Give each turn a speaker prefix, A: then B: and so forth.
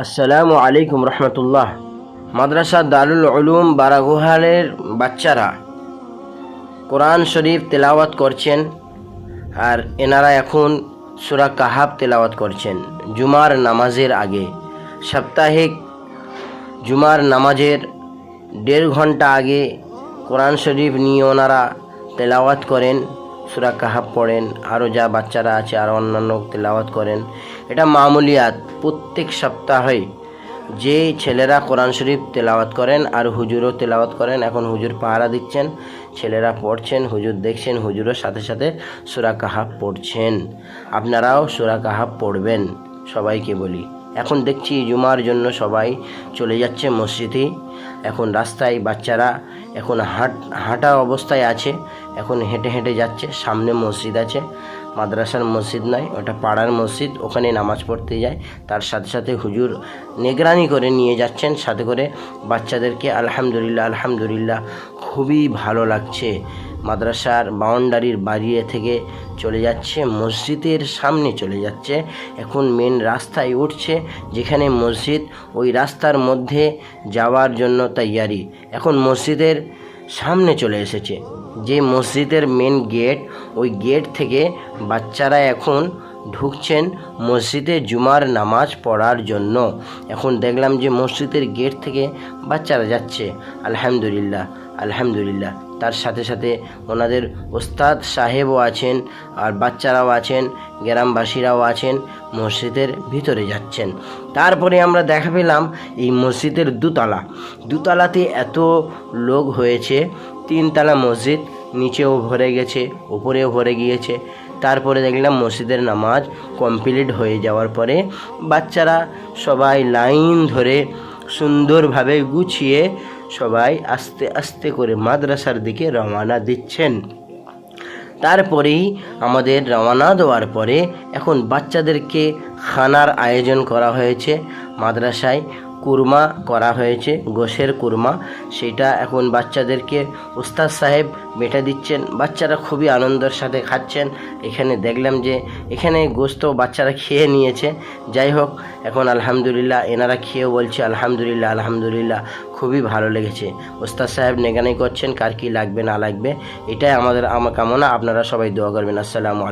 A: আসসালামু আলাইকুম রহমতুল্লাহ। মাদ্রাসা দারুল উলুম বারাগুহালের বাচ্চারা কোরআন শরীফ তেলাওয়াত করছেন, আর এনারা এখন সূরা কাহাফ তেলাওয়াত করছেন জুমার নামাজের আগে। সাপ্তাহিক জুমার নামাজের 1.5 ঘন্টা আগে কোরআন শরীফ নিয়ে ওনারা তেলাওয়াত করেন, সূরা কাহাফ পড়েন, আরও যা বাচ্চারা আছে আর অন্যান্য তেলাওয়াত করেন। এটা মামুলিয়াত, প্রত্যেক সপ্তাহে যে ছেলেরা কোরআন শরীফ তেলাওয়াত করেন আর হুজুরও তেলাওয়াত করেন। এখন হুজুর পাহারা দিচ্ছেন, ছেলেরা পড়ছেন, হুজুর দেখছেন, হুজুরও সাথে সাথে সূরা কাহাফ পড়ছেন। আপনারাও সূরা কাহাফ পড়বেন, সবাইকে বলি। এখন দেখছি জুমার জন্য সবাই চলে যাচ্ছে মসজিদে। এখন রাস্তায় বাচ্চারা এখন হাঁটা অবস্থায় আছে, এখন হেঁটে হেঁটে যাচ্ছে। সামনে মসজিদ আছে, মাদ্রাসার মসজিদ নয়, ওটা পাড়ার মসজিদ, ওখানে নামাজ পড়তে যায়। তার সাথে সাথে হুজুর নিগরানি করে নিয়ে যাচ্ছেন, সাথে করে বাচ্চাদেরকে। আলহামদুলিল্লাহ আলহামদুলিল্লাহ, খুবই ভালো লাগছে। মাদ্রাসার বাউন্ডারির বাড়িয়ে থেকে চলে যাচ্ছে মসজিদের সামনে চলে যাচ্ছে, এখন মেন রাস্তায় উঠছে যেখানে মসজিদ, ওই রাস্তার মধ্যে যাওয়ার জন্য তৈয়ারি। এখন মসজিদের সামনে চলে এসেছে, যে মসজিদের মেন গেট, ওই গেট থেকে বাচ্চারা এখন ঢুকছেন মসজিদে জুমার নামাজ পড়ার জন্য। এখন দেখলাম যে মসজিদের গেট থেকে বাচ্চারা যাচ্ছে। আলহামদুলিল্লাহ আলহামদুলিল্লাহ। তার সাথে সাথে ওনাদের ওস্তাদ সাহেবও আছেন, আর বাচ্চারাও আছেন, গ্রামবাসীরাও আছেন, মসজিদের ভিতরে যাচ্ছেন। তারপরে আমরা দেখা পেলাম এই মসজিদের দুতলাতে এত লোক হয়েছে। 3 তলা মসজিদ, নিচেও ভরে গেছে, উপরেও ভরে গিয়েছে। তারপরে দেখলাম মসজিদের নামাজ কমপ্লিট হয়ে যাওয়ার পরে বাচ্চারা সবাই লাইন ধরে সুন্দরভাবে গুছিয়ে সবাই আস্তে আস্তে করে মাদ্রাসার দিকে রওনা দিচ্ছেন। তারপরেই আমাদের রওনা দেওয়ার পরে এখন বাচ্চাদেরকে খানার আয়োজন করা হয়েছে। মাদ্রাসায় কুরমা করা হয়েছে, গোশের কুরমা, সেটা এখন বাচ্চাদেরকে উস্তাদ সাহেব বেটে দিচ্ছেন। বাচ্চারা খুবই আনন্দের সাথে খাচ্ছেন। এখানে দেখলাম যে এখানে গোশত বাচ্চারা খেয়ে নিয়েছে। যাই হোক, এখন আলহামদুলিল্লাহ এনারা খেয়েও বলছে আলহামদুলিল্লাহ আলহামদুলিল্লাহ, খুবই ভালো লেগেছে। উস্তাদ সাহেব নেগানি করছেন কার কী লাগবে না লাগবে, এটাই আমার কামনা। আপনারা সবাই দোয়া করবেন। আসসালামু আলাইকুম।